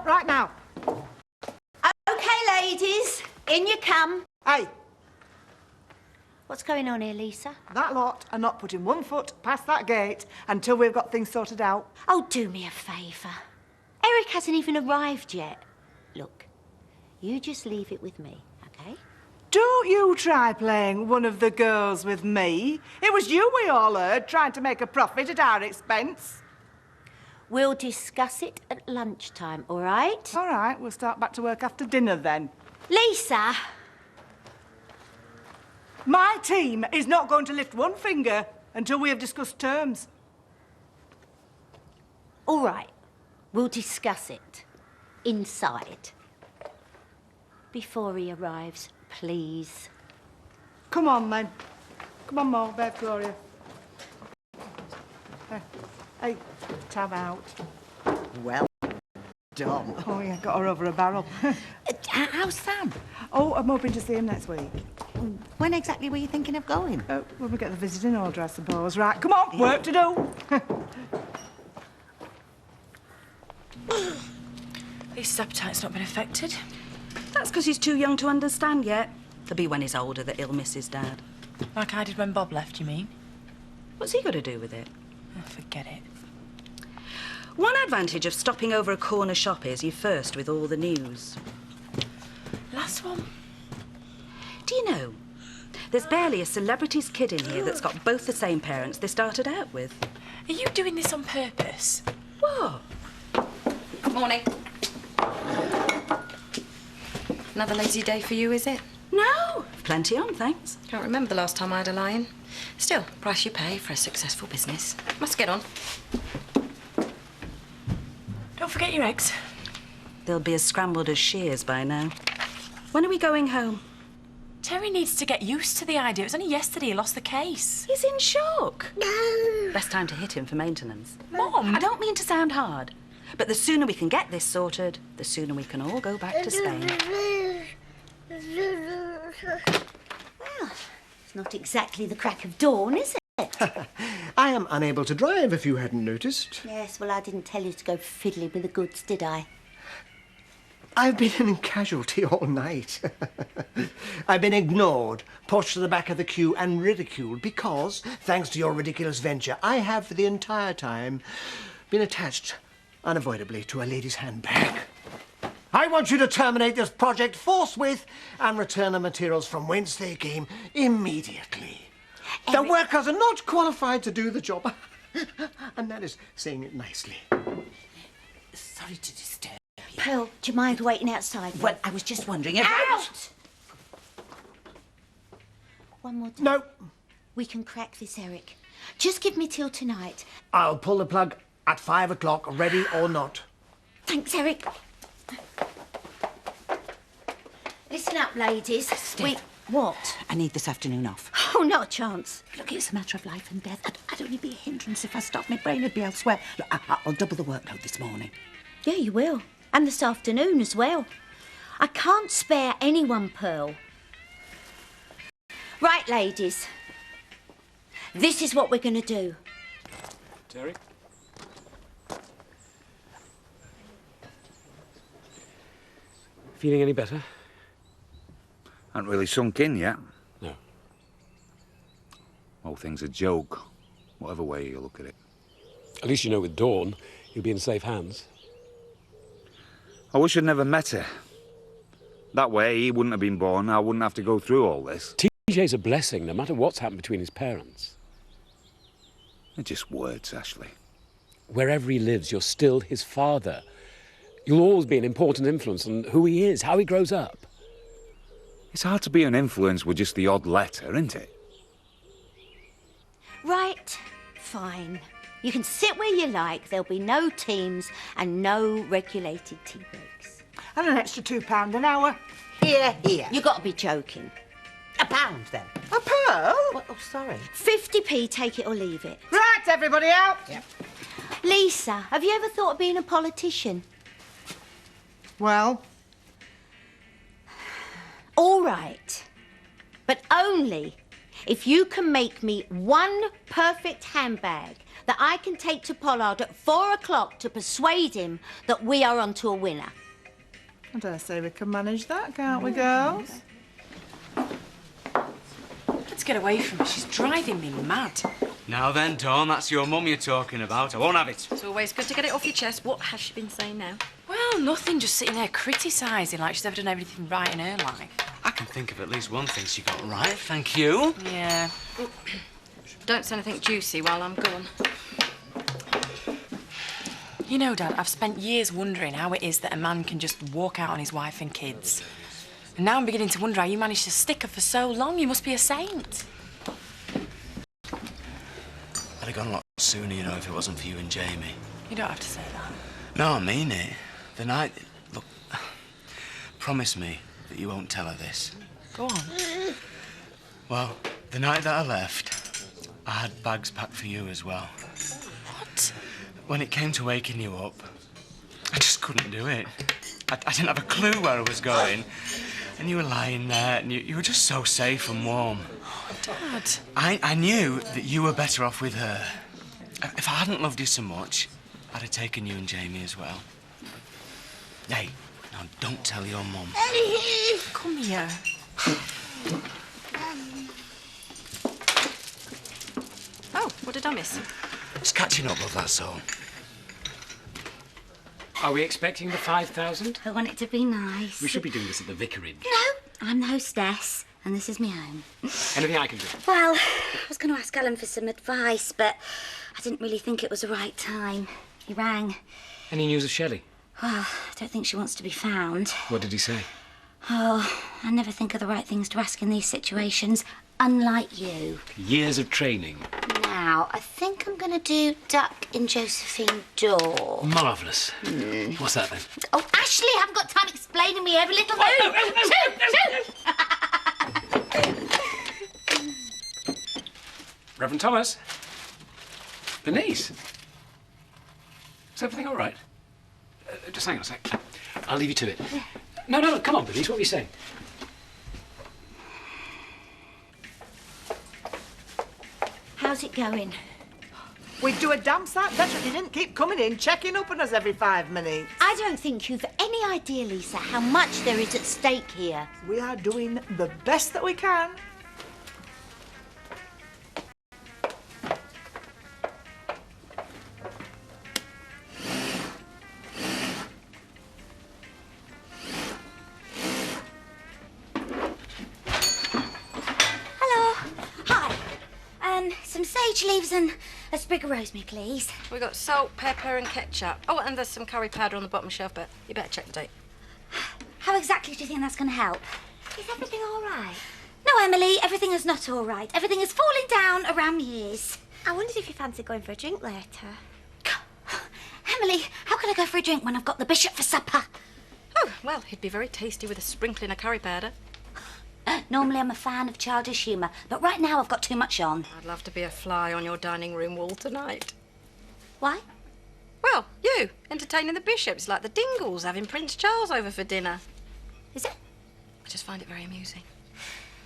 right now. OK, ladies, in you come. Hey, What's going on here, Lisa? that lot are not putting 1 foot past that gate until we've got things sorted out. Oh, do me a favour. Eric hasn't even arrived yet. Look, you just leave it with me, OK? Don't you try playing one of the girls with me. It was you we all heard trying to make a profit at our expense. We'll discuss it at lunchtime, all right? All right, we'll start back to work after dinner then. Lisa! My team is not going to lift 1 finger until we have discussed terms. All right, we'll discuss it inside. Before he arrives, please. Come on, then. Come on, Mo, Bev, Gloria. Hey, tab out. Well done. Oh, yeah, got her over a barrel. How's Sam? Oh, I'm hoping to see him next week. When exactly were you thinking of going? When we get the visiting order, I suppose. Right, come on, work to do. His appetite's not been affected. That's because he's too young to understand yet. It'll be when he's older that he'll miss his dad. Like I did when Bob left, you mean? What's he got to do with it? Oh, forget it. One advantage of stopping over a corner shop is you're first with all the news. Last one. Do you know, there's barely a celebrity's kid in here that's got both the same parents they started out with. Are you doing this on purpose? What? Morning. Another lazy day for you, is it? No, plenty on, thanks. Can't remember the last time I had a lie-in. Still, price you pay for a successful business. Must get on. Don't forget your eggs. They'll be as scrambled as shears by now. When are we going home? Terry needs to get used to the idea. It was only yesterday he lost the case. He's in shock. No! Best time to hit him for maintenance. Mum! I don't mean to sound hard, but the sooner we can get this sorted, the sooner we can all go back to Spain. Well, it's not exactly the crack of dawn, is it? I am unable to drive, if you hadn't noticed. Yes, well, I didn't tell you to go fiddling with the goods, did I? I've been in casualty all night. I've been ignored, pushed to the back of the queue and ridiculed because, thanks to your ridiculous venture, I have for the entire time been attached unavoidably to a lady's handbag. I want you to terminate this project forthwith and return the materials from whence they came immediately. The workers are not qualified to do the job. And that is saying it nicely. Sorry to disturb you. Pearl, do you mind waiting outside? Well, I was just wondering if... Out! One more time. No. We can crack this, Eric. Just give me till tonight. I'll pull the plug at 5 o'clock, ready or not. Thanks, Eric. Listen up, ladies. Steph. What? I need this afternoon off. Oh, not a chance. Look, it's a matter of life and death. I'd only be a hindrance if I stopped. My brain would be elsewhere. Look, I'll double the workload this morning. Yeah, you will. And this afternoon as well. I can't spare anyone, Pearl. Right, ladies. This is what we're going to do. Terry? Feeling any better? Hasn't really sunk in yet. No. Whole thing's a joke, whatever way you look at it. At least you know with Dawn, you'll be in safe hands. I wish I'd never met her. That way, he wouldn't have been born, I wouldn't have to go through all this. TJ's a blessing, no matter what's happened between his parents. They're just words, Ashley. Wherever he lives, you're still his father. You'll always be an important influence on who he is, how he grows up. It's hard to be an influence with just the odd letter, isn't it? Right, fine. You can sit where you like. There'll be no teams and no regulated tea breaks. And an extra £2 an hour. Here, here. You got to be joking. £1 then. A pearl? What? Oh, sorry. 50p, take it or leave it. Right, everybody out. Yep. Lisa, have you ever thought of being a politician? Well? All right. But only if you can make me one perfect handbag that I can take to Pollard at 4 o'clock to persuade him that we are onto a winner. I dare say we can manage that, can't we, girls? Let's get away from her. She's driving me mad. Now then, Dawn, that's your mum you're talking about. I won't have it. It's always good to get it off your chest. What has she been saying now? Well, nothing, just sitting there criticising like she's ever done everything right in her life. I can think of at least one thing she got right, thank you. Yeah. Don't say anything juicy while I'm gone. You know, Dad, I've spent years wondering how it is that a man can just walk out on his wife and kids. And now I'm beginning to wonder how you managed to stick her for so long. You must be a saint. I'd have gone a lot sooner, you know, if it wasn't for you and Jamie. You don't have to say that. No, I mean it. The night... Look, promise me that you won't tell her this. Go on. Well, the night that I left, I had bags packed for you as well. What? When it came to waking you up, I just couldn't do it. I didn't have a clue where I was going. And you were lying there, and you were just so safe and warm. Dad. I knew that you were better off with her. If I hadn't loved you so much, I'd have taken you and Jamie as well. Hey, now don't tell your mum. Come here. Oh, what did I miss? Just catching up, love, that's all. Are we expecting the 5,000? I want it to be nice. We should be doing this at the vicarage. No, I'm the hostess, and this is my home. Anything I can do? Well, I was going to ask Alan for some advice, but I didn't really think it was the right time. He rang. Any news of Shelley? Well, I don't think she wants to be found. What did he say? Oh, I never think of the right things to ask in these situations, unlike you. Years of training. Now, I think I'm going to do Duck in Josephine Door. Marvellous. What's that then? Oh, Ashley, I haven't got time explaining me every little thing. Reverend Thomas? Bernice? Is everything all right? Just hang on a sec. I'll leave you to it. No, come on, Bernice, what were you saying? How's it going? We'd do a damn sight better if you didn't keep coming in, checking up on us every 5 minutes. I don't think you've any idea, Lisa, how much there is at stake here. We are doing the best that we can. Some sage leaves and a sprig of rosemary, please. We've got salt, pepper and ketchup. Oh, and there's some curry powder on the bottom shelf, but you better check the date. How exactly do you think that's going to help? Is everything all right? No, Emily, everything is not all right. Everything is falling down around my ears. I wondered if you fancy going for a drink later. Emily, how can I go for a drink when I've got the bishop for supper? Oh, well, he'd be very tasty with a sprinkling of curry powder. Normally I'm a fan of childish humour, but right now I've got too much on. I'd love to be a fly on your dining room wall tonight. Why? Well, you, entertaining the bishops like the Dingles having Prince Charles over for dinner. Is it? I just find it very amusing.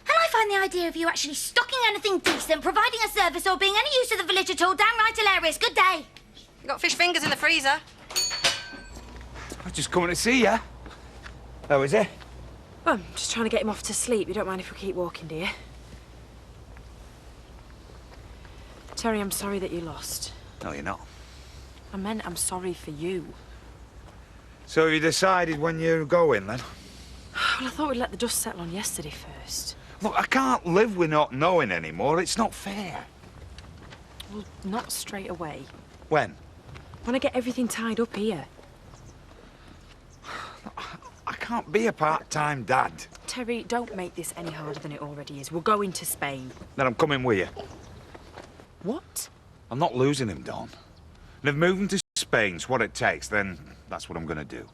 And I find the idea of you actually stocking anything decent, providing a service or being any use to the village at all downright hilarious. Good day. You got fish fingers in the freezer. I was just coming to see you. Oh, is it? Well, I'm just trying to get him off to sleep. You don't mind if we keep walking, do you? Terry, I'm sorry that you lost. No, you're not. I meant I'm sorry for you. So you decided when you're going, then? Well, I thought we'd let the dust settle on yesterday first. Look, I can't live with not knowing anymore. It's not fair. Well, not straight away. When? When I get everything tied up here. I can't be a part-time dad. Terry, don't make this any harder than it already is. We're going to Spain. Then I'm coming with you. What? I'm not losing him, Dawn. And if moving to Spain's what it takes, then that's what I'm going to do.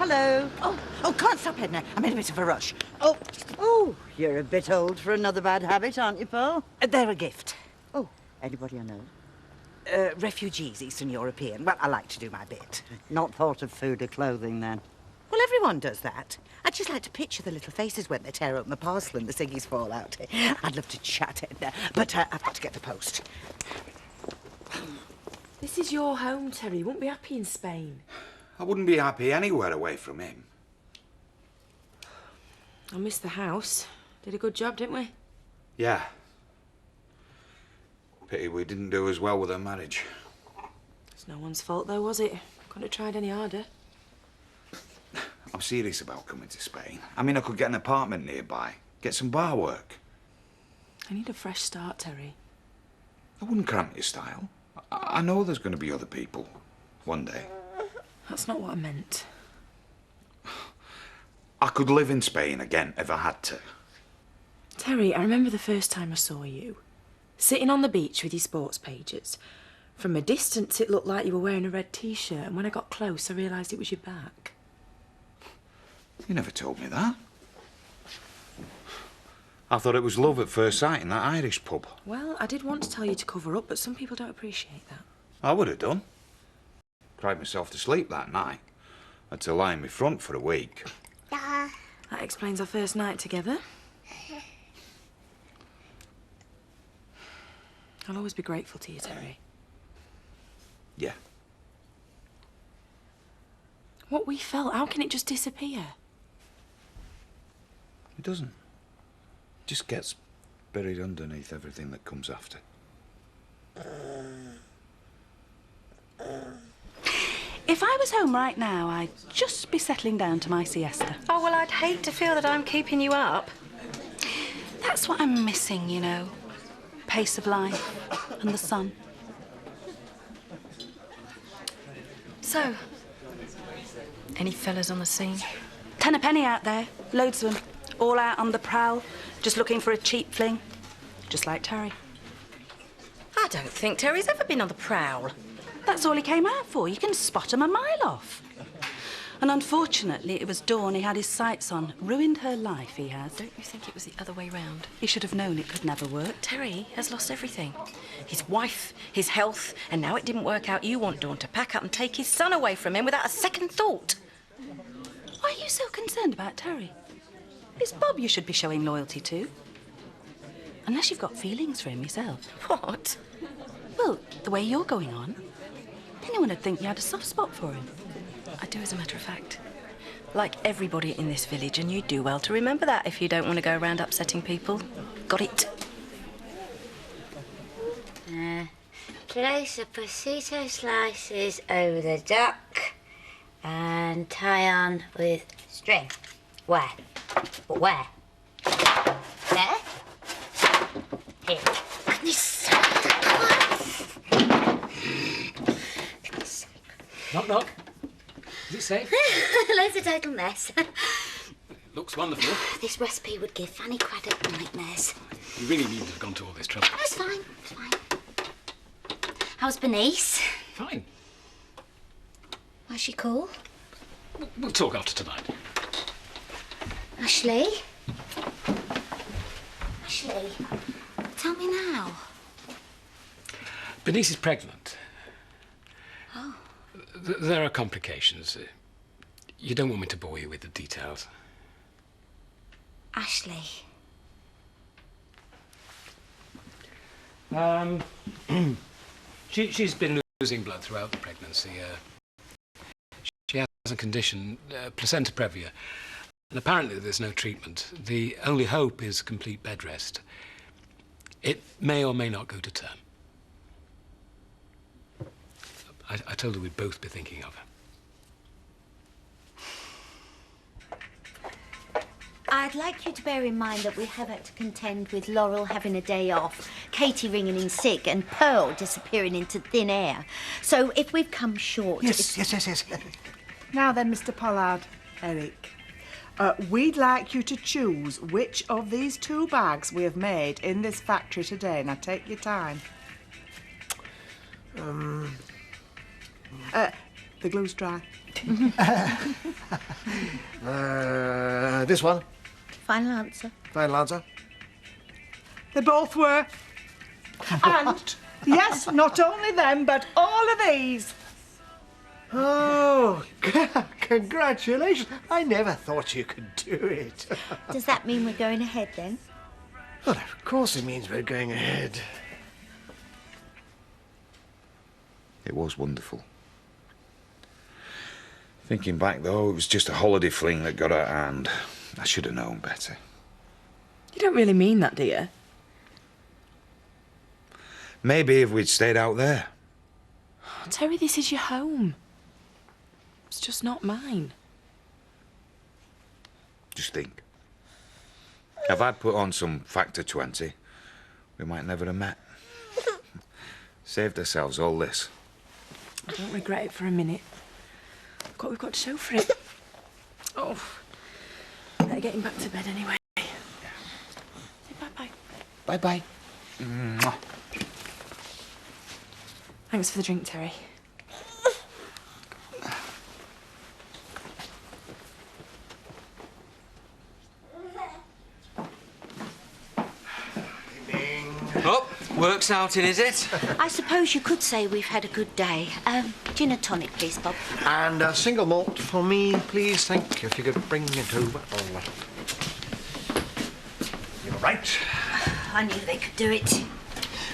Hello. Oh, can't stop, Edna. I'm in a bit of a rush. Oh, you're a bit old for another bad habit, aren't you, Pearl? They're a gift. Oh, anybody I know? Refugees, Eastern European. Well, I like to do my bit. Not thought of food or clothing, then? Well, everyone does that. I just like to picture the little faces when they tear open the parcel and the ciggies fall out. I'd love to chat, Edna, but I've got to get the post. This is your home, Terry. You won't be happy in Spain. I wouldn't be happy anywhere away from him. I missed the house. Did a good job, didn't we? Yeah. Pity we didn't do as well with her marriage. It's no one's fault, though, was it? Couldn't have tried any harder. I'm serious about coming to Spain. I mean, I could get an apartment nearby, get some bar work. I need a fresh start, Terry. I wouldn't cramp your style. I know there's going to be other people one day. That's not what I meant. I could live in Spain again if I had to. Terry, I remember the first time I saw you. Sitting on the beach with your sports pages. From a distance, it looked like you were wearing a red T-shirt, and when I got close, I realised it was your back. You never told me that. I thought it was love at first sight in that Irish pub. Well, I did want to tell you to cover up, but some people don't appreciate that. I would have done. Cried myself to sleep that night. Had to lie in my front for a week. That explains our first night together. I'll always be grateful to you, Terry. Yeah. What we felt, how can it just disappear? It doesn't. It just gets buried underneath everything that comes after. If I was home right now, I'd just be settling down to my siesta. Oh, well, I'd hate to feel that I'm keeping you up. That's what I'm missing, you know. Pace of life and the sun. So, any fellas on the scene? Ten a penny out there, loads of them, all out on the prowl, just looking for a cheap fling, just like Terry. I don't think Terry's ever been on the prowl. That's all he came out for. You can spot him a mile off. And unfortunately, it was Dawn he had his sights on. Ruined her life, he has. Don't you think it was the other way round? He should have known it could never work. Terry has lost everything. His wife, his health, and now it didn't work out. You want Dawn to pack up and take his son away from him without a second thought. Why are you so concerned about Terry? It's Bob you should be showing loyalty to. Unless you've got feelings for him yourself. What? Well, the way you're going on, anyone would think you had a soft spot for him. I do, as a matter of fact. Like everybody in this village, and you do well to remember that if you don't want to go around upsetting people. Got it? Place the prosciutto slices over the duck and tie on with string. Where? But where? There? Here. Goodness. Knock, knock. Is it safe? Loads of total mess. Looks wonderful. This recipe would give Fanny Craddock nightmares. You really needn't have gone to all this trouble. It's fine, it's fine. How's Bernice? Fine. Why's she cool? We'll talk after tonight. Ashley? Ashley, tell me now. Bernice is pregnant. Oh. There are complications. You don't want me to bore you with the details. Ashley. She's been losing blood throughout the pregnancy. She has a condition, placenta previa, and apparently there's no treatment. The only hope is complete bed rest. It may or may not go to term. I told her we'd both be thinking of her. I'd like you to bear in mind that we have had to contend with Laurel having a day off, Katie ringing in sick, and Pearl disappearing into thin air. So if we've come short... Yes. Now then, Mr. Pollard, Eric, we'd like you to choose which of these 2 bags we have made in this factory today. Now, take your time. The glue's dry. This one. Final answer. Final answer. They both were. And, yes, not only them, but all of these. Oh, congratulations. I never thought you could do it. Does that mean we're going ahead then? Well, of course it means we're going ahead. It was wonderful. Thinking back, though, it was just a holiday fling that got out of hand. I should have known better. You don't really mean that, do you? Maybe if we'd stayed out there. Oh, Terry, this is your home. It's just not mine. Just think. If I'd put on some factor 20, we might never have met. Saved ourselves all this. I don't regret it for a minute. Look what we've got to show for it. Oh, better get him back to bed anyway. Say bye-bye. Bye-bye. Thanks for the drink, Terry. Oh, work's out in, is it? I suppose you could say we've had a good day. Gin and tonic, please, Bob. And a single malt for me, please. Thank you. If you could bring it over. You're right. I knew they could do it.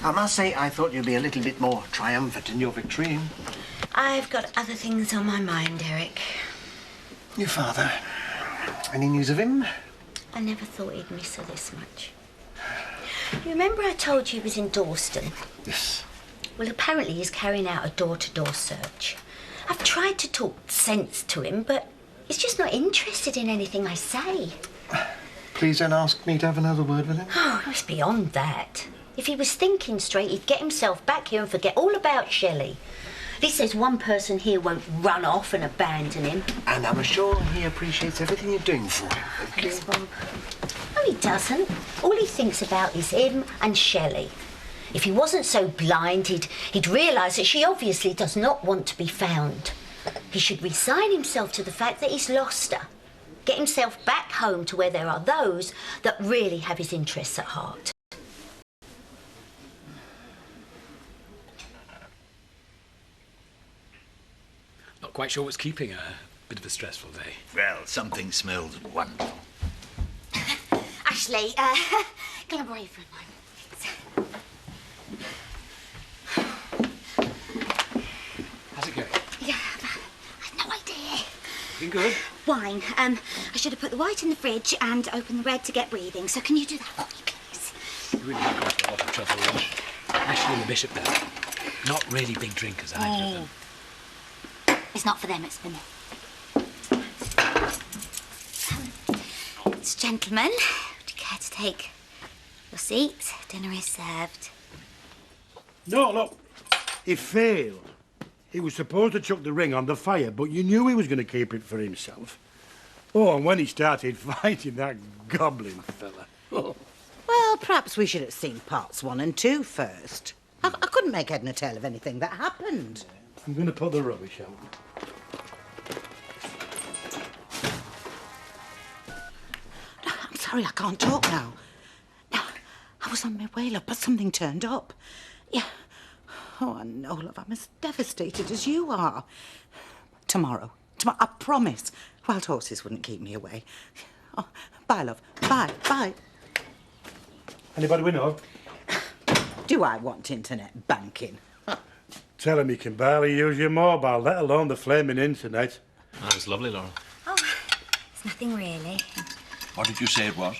I must say, I thought you'd be a little bit more triumphant in your victory. I've got other things on my mind, Eric. Your father. Any news of him? I never thought he'd miss her this much. You remember I told you he was in Dawston? Yes. Well, apparently he's carrying out a door-to-door search. I've tried to talk sense to him, but he's just not interested in anything I say. Please don't ask me to have another word with him. Oh, it's beyond that. If he was thinking straight, he'd get himself back here and forget all about Shelley. He says one person here won't run off and abandon him. And I'm sure he appreciates everything you're doing for him. Thank you. Thanks, Bob. No, he doesn't. All he thinks about is him and Shelley. If he wasn't so blind, he'd realise that she obviously does not want to be found. He should resign himself to the fact that he's lost her. Get himself back home to where there are those that really have his interests at heart. Not quite sure what's keeping her. Bit of a stressful day. Well, something smells wonderful. Ashley, collaborate for a moment. How's it going? Yeah, I've no idea. Been good? Wine. I should have put the white in the fridge and opened the red to get breathing. So can you do that for me, please? You really have gone to a lot of trouble, Ross. Ashley and the Bishop, though. Not really big drinkers, either of them. It's not for them, it's for me. It's gentlemen. Would you care to take your seat? Dinner is served. No, look. He failed. He was supposed to chuck the ring on the fire, but you knew he was going to keep it for himself. Oh, and when he started fighting that goblin fella. Oh. Well, perhaps we should have seen parts 1 and 2 first. I couldn't make head nor tail of anything that happened. I'm going to put the rubbish out. I'm sorry, I can't talk now. I was on my way up, but something turned up. Yeah. Oh, I know, love, I'm as devastated as you are. Tomorrow, I promise. Wild horses wouldn't keep me away. Oh, bye, love. Bye. Anybody we know? Do I want internet banking? Tell him he can barely use your mobile, let alone the flaming internet. That was lovely, Laurel. Oh, it's nothing really. What did you say it was?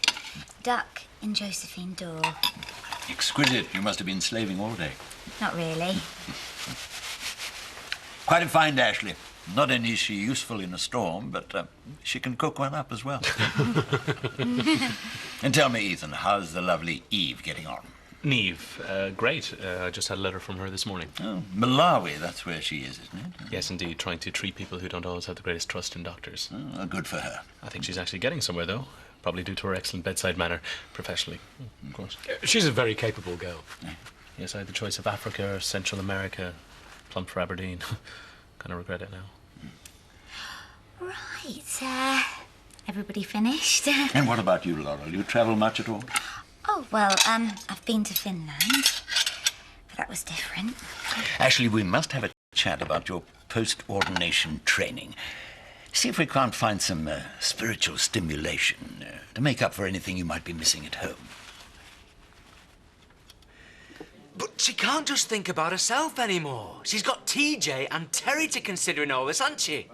Duck in Josephine Door. Exquisite. You must have been slaving all day. Not really. Quite a find, Ashley. Not only is she useful in a storm, but she can cook one up as well. And tell me, Ethan, how's the lovely Eve getting on? Neve, great. I just had a letter from her this morning. Oh, Malawi, that's where she is, isn't it? Yes, indeed, trying to treat people who don't always have the greatest trust in doctors. Oh, good for her. I think she's actually getting somewhere, though. Probably due to her excellent bedside manner, professionally, of course. She's a very capable girl. Yes, I had the choice of Africa or Central America. Plump for Aberdeen. Kind of regret it now. Right, everybody finished? And what about you, Laurel? You travel much at all? Oh, well, I've been to Finland, but that was different. Actually, we must have a chat about your post-ordination training. See if we can't find some spiritual stimulation to make up for anything you might be missing at home. But she can't just think about herself anymore. She's got TJ and Terry to consider in all this, hasn't she?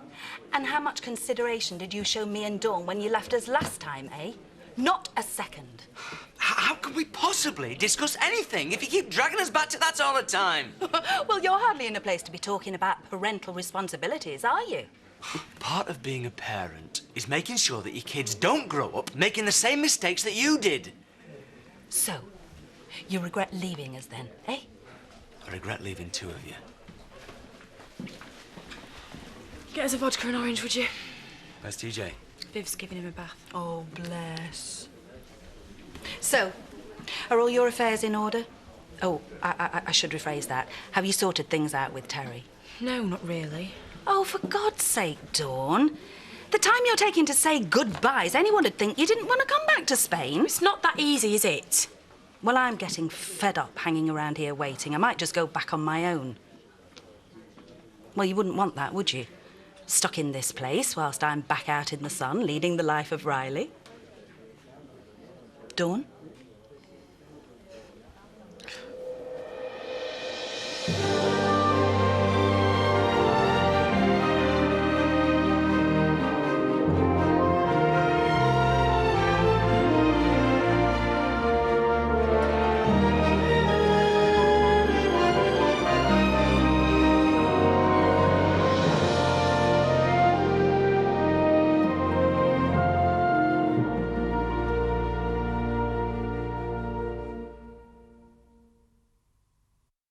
And how much consideration did you show me and Dawn when you left us last time, eh? Not a second. How could we possibly discuss anything if you keep dragging us back to that all the time? Well, you're hardly in a place to be talking about parental responsibilities, are you? Part of being a parent is making sure that your kids don't grow up making the same mistakes that you did. So, you regret leaving us then, eh? I regret leaving two of you. Get us a vodka and orange, would you? Where's TJ? Viv's giving him a bath. Oh, bless. So, are all your affairs in order? Oh, I should rephrase that. Have you sorted things out with Terry? No, not really. Oh, for God's sake, Dawn. The time you're taking to say goodbyes, anyone would think you didn't want to come back to Spain. It's not that easy, is it? Well, I'm getting fed up hanging around here waiting. I might just go back on my own. Well, you wouldn't want that, would you? Stuck in this place whilst I'm back out in the sun, leading the life of Riley. Dawn?